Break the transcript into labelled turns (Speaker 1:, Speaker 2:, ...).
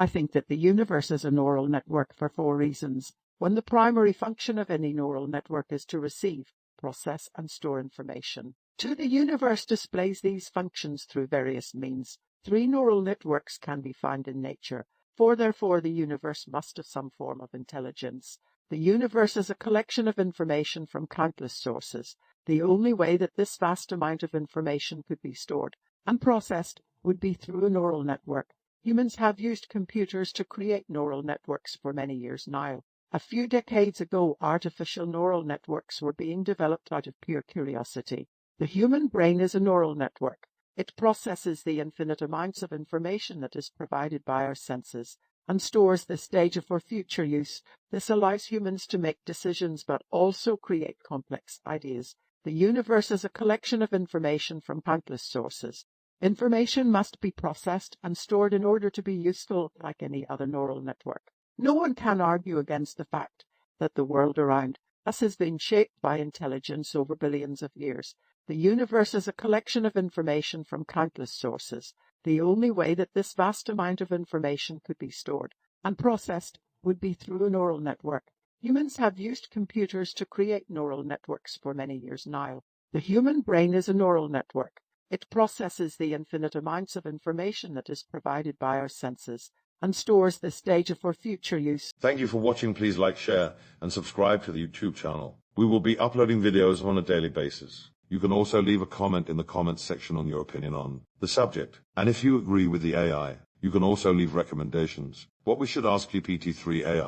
Speaker 1: I think that the universe is a neural network for 4 reasons. One, the primary function of any neural network is to receive, process, and store information. 2, the universe displays these functions through various means. 3, neural networks can be found in nature. 4, therefore, the universe must have some form of intelligence. The universe is a collection of information from countless sources. The only way that this vast amount of information could be stored and processed would be through a neural network. Humans have used computers to create neural networks for many years now. A few decades ago, artificial neural networks were being developed out of pure curiosity. The human brain is a neural network. It processes the infinite amounts of information that is provided by our senses and stores this data for future use. This allows humans to make decisions but also create complex ideas. The universe is a collection of information from countless sources. Information must be processed and stored in order to be useful, like any other neural network. No one can argue against the fact that the world around us has been shaped by intelligence over billions of years. The universe is a collection of information from countless sources. The only way that this vast amount of information could be stored and processed would be through a neural network. Humans have used computers to create neural networks for many years now. The human brain is a neural network. It processes the infinite amounts of information that is provided by our senses and stores this data for future use.
Speaker 2: Thank you for watching. Please like, share, and subscribe to the YouTube channel. We will be uploading videos on a daily basis. You can also leave a comment in the comments section on your opinion on the subject. And if you agree with the AI, you can also leave recommendations. What we should ask GPT-3 AI.